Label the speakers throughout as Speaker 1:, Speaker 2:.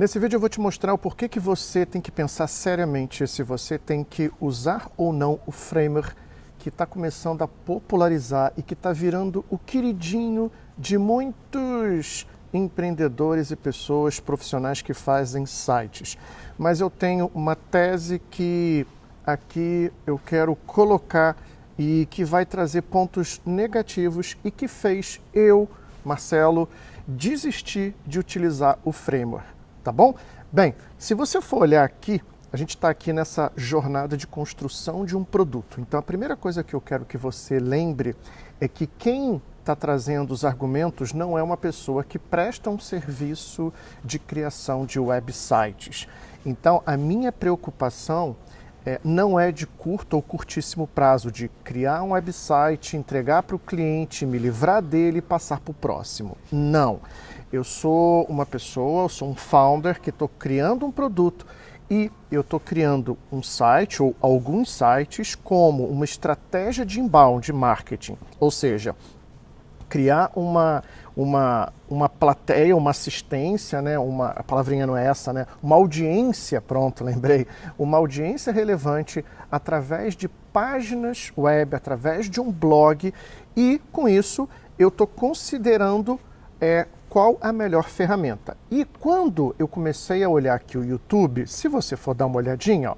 Speaker 1: Nesse vídeo eu vou te mostrar o porquê que você tem que pensar seriamente se você tem que usar ou não o Framer, que está começando a popularizar e que está virando o queridinho de muitos empreendedores e pessoas profissionais que fazem sites. Mas eu tenho uma tese que aqui eu quero colocar e que vai trazer pontos negativos e que fez eu, Marcelo, desistir de utilizar o Framer. Tá bom? Bem, se você for olhar aqui, a gente está aqui nessa jornada de construção de um produto. Então a primeira coisa que eu quero que você lembre é que quem está trazendo os argumentos não é uma pessoa que presta um serviço de criação de websites. Então a minha preocupação não é de curto ou curtíssimo prazo, de criar um website, entregar para o cliente, me livrar dele e passar para o próximo. Não. Eu sou uma pessoa, eu sou um founder que estou criando um produto e eu estou criando um site ou alguns sites como uma estratégia de inbound marketing, ou seja, criar uma plateia, uma assistência, né? A palavrinha não é essa, né? Uma audiência, pronto, lembrei, uma audiência relevante através de páginas web, através de um blog e com isso eu estou considerando qual a melhor ferramenta. E quando eu comecei a olhar aqui o YouTube, se você for dar uma olhadinha, ó,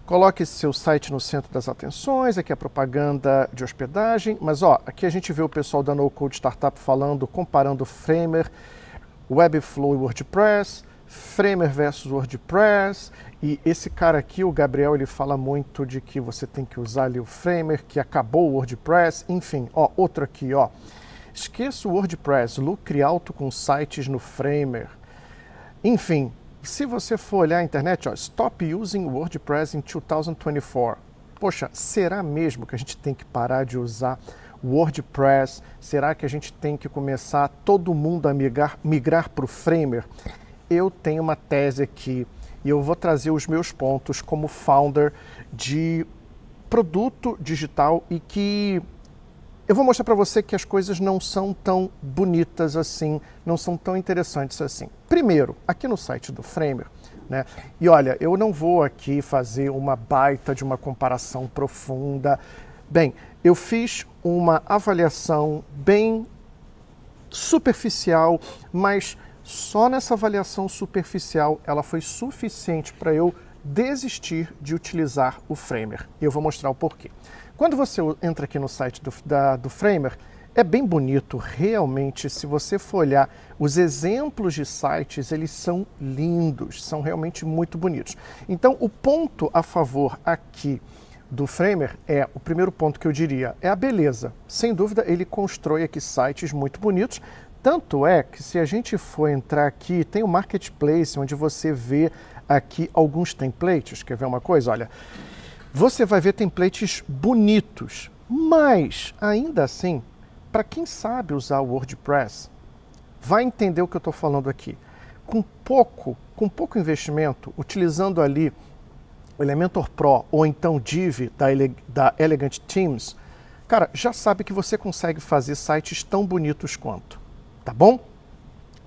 Speaker 1: coloque seu site no centro das atenções, aqui a propaganda de hospedagem, mas ó, aqui a gente vê o pessoal da No Code Startup falando, comparando Framer, Webflow e WordPress, Framer versus WordPress, e esse cara aqui, o Gabriel, ele fala muito de que você tem que usar ali o Framer, que acabou o WordPress, enfim, ó, outro aqui, ó. Esqueça o WordPress, lucre alto com sites no Framer. Enfim, se você for olhar a internet, ó, stop using WordPress in 2024. Poxa, será mesmo que a gente tem que parar de usar WordPress? Será que a gente tem que começar todo mundo a migrar para o Framer? Eu tenho uma tese aqui e eu vou trazer os meus pontos como founder de produto digital e que eu vou mostrar para você que as coisas não são tão bonitas assim, não são tão interessantes assim. Primeiro, aqui no site do Framer, né? E olha, eu não vou aqui fazer uma baita de uma comparação profunda. Bem, eu fiz uma avaliação bem superficial, mas só nessa avaliação superficial ela foi suficiente para eu desistir de utilizar o Framer. E eu vou mostrar o porquê. Quando você entra aqui no site do Framer, é bem bonito, realmente, se você for olhar, os exemplos de sites, eles são lindos, são realmente muito bonitos. Então, o ponto a favor aqui do Framer o primeiro ponto que eu diria, é a beleza. Sem dúvida, ele constrói aqui sites muito bonitos, tanto é que se a gente for entrar aqui, tem o Marketplace, onde você vê aqui alguns templates, quer ver uma coisa? Olha, você vai ver templates bonitos, mas ainda assim, para quem sabe usar o WordPress, vai entender o que eu estou falando aqui. Com pouco investimento, utilizando ali o Elementor Pro ou então Div da Elegant Themes, cara, já sabe que você consegue fazer sites tão bonitos quanto, tá bom?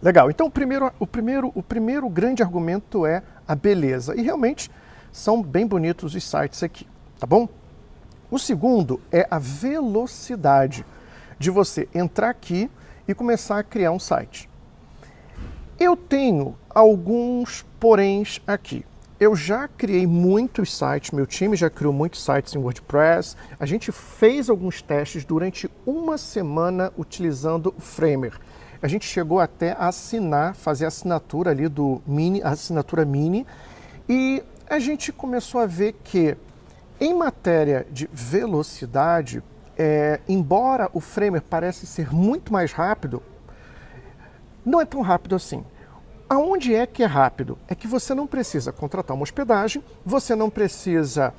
Speaker 1: Legal, então o primeiro grande argumento é a beleza, e realmente são bem bonitos os sites aqui, tá bom? O segundo é a velocidade de você entrar aqui e começar a criar um site. Eu tenho alguns poréns aqui. Eu já criei muitos sites, meu time já criou muitos sites em WordPress. A gente fez alguns testes durante uma semana utilizando o Framer. A gente chegou até a fazer a assinatura ali a assinatura mini, e a gente começou a ver que, em matéria de velocidade, embora o Framer parece ser muito mais rápido, não é tão rápido assim. Aonde é que é rápido? É que você não precisa contratar uma hospedagem, você não precisa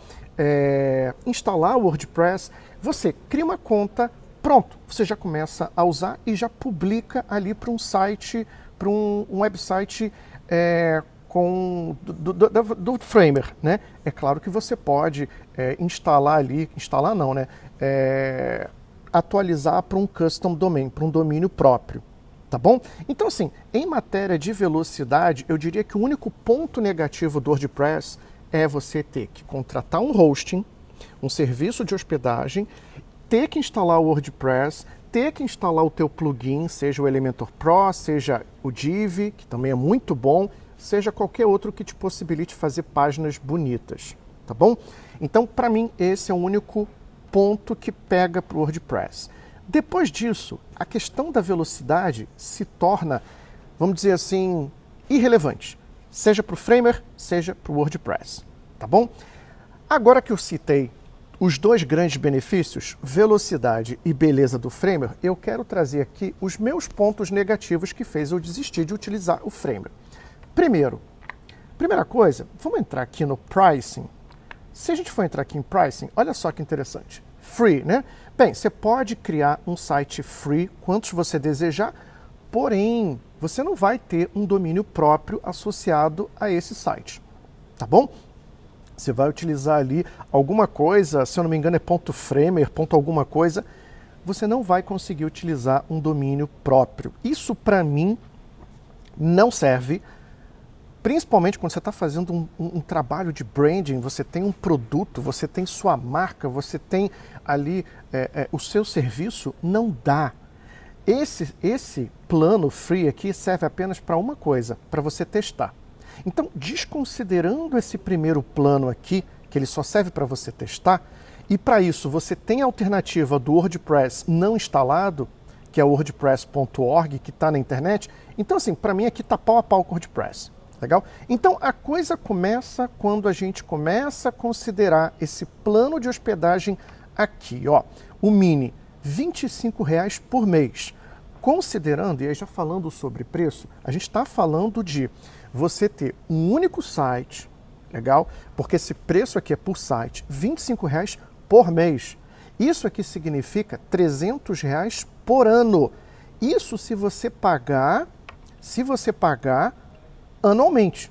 Speaker 1: instalar o WordPress, você cria uma conta, pronto, você já começa a usar e já publica ali para um site, para um website do Framer, né? É claro que você pode instalar ali, instalar não, né? Atualizar para um custom domain, para um domínio próprio. Tá bom? Então, assim, em matéria de velocidade, eu diria que o único ponto negativo do WordPress é você ter que contratar um hosting, um serviço de hospedagem, ter que instalar o WordPress, ter que instalar o teu plugin, seja o Elementor Pro, seja o Divi, que também é muito bom, seja qualquer outro que te possibilite fazer páginas bonitas, tá bom? Então, para mim, esse é o único ponto que pega para o WordPress. Depois disso, a questão da velocidade se torna, vamos dizer assim, irrelevante, seja para o Framer, seja para o WordPress, tá bom? Agora que eu citei os dois grandes benefícios, velocidade e beleza do Framer, eu quero trazer aqui os meus pontos negativos que fez eu desistir de utilizar o Framer. Primeira coisa, vamos entrar aqui no Pricing. Se a gente for entrar aqui em Pricing, olha só que interessante. Free, né? Bem, você pode criar um site free, quantos você desejar, porém, você não vai ter um domínio próprio associado a esse site, tá bom? Você vai utilizar ali alguma coisa, se eu não me engano é .framer, alguma coisa, você não vai conseguir utilizar um domínio próprio. Isso, para mim, não serve. Principalmente quando você está fazendo um trabalho de branding, você tem um produto, você tem sua marca, você tem ali o seu serviço, não dá. Esse plano free aqui serve apenas para uma coisa, para você testar. Então, desconsiderando esse primeiro plano aqui, que ele só serve para você testar, e para isso você tem a alternativa do WordPress não instalado, que é o wordpress.org, que está na internet. Então, assim, para mim aqui está pau a pau com o WordPress. Legal? Então a coisa começa quando a gente começa a considerar esse plano de hospedagem aqui, ó, o mini, R$25 por mês. Considerando, e aí já falando sobre preço, a gente está falando de você ter um único site, legal? Porque esse preço aqui é por site, R$25 por mês. Isso aqui significa R$300 por ano. Isso se você pagar anualmente.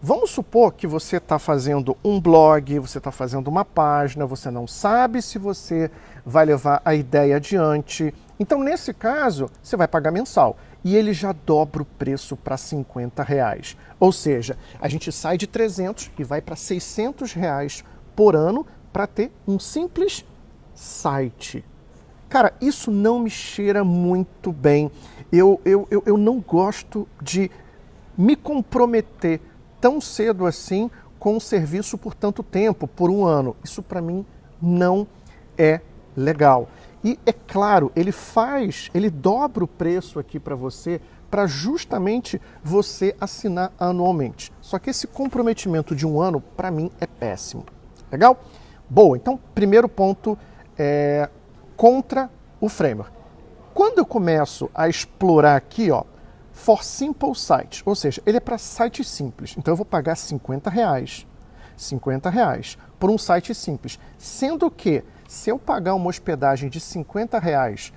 Speaker 1: Vamos supor que você está fazendo um blog, você está fazendo uma página, você não sabe se você vai levar a ideia adiante. Então, nesse caso, você vai pagar mensal. E ele já dobra o preço para R$50. Ou seja, a gente sai de 300 e vai para R$600 por ano para ter um simples site. Cara, isso não me cheira muito bem. Eu não gosto de me comprometer tão cedo assim com um serviço por tanto tempo, por um ano. Isso para mim não é legal. E é claro, ele dobra o preço aqui para você, para justamente você assinar anualmente. Só que esse comprometimento de um ano, para mim, é péssimo. Legal? Boa, então, primeiro ponto é contra o Framer. Quando eu começo a explorar aqui, ó, For Simple Site, ou seja, ele é para site simples. Então eu vou pagar R$50 por um site simples. Sendo que, se eu pagar uma hospedagem de R$50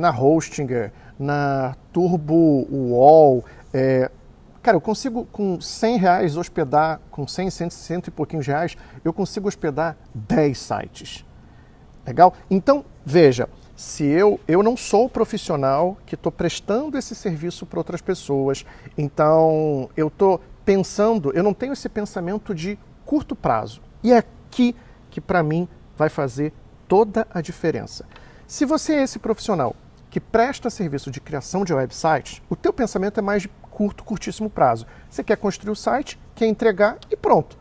Speaker 1: na Hostinger, na Turbo Wall, cara, eu consigo com R$100 hospedar, com 100 e pouquinhos reais, eu consigo hospedar 10 sites. Legal? Então, veja, se eu não sou profissional que estou prestando esse serviço para outras pessoas, então eu estou pensando, eu não tenho esse pensamento de curto prazo. E é aqui que para mim vai fazer toda a diferença. Se você é esse profissional que presta serviço de criação de websites, o teu pensamento é mais de curtíssimo prazo. Você quer construir o site, quer entregar e pronto.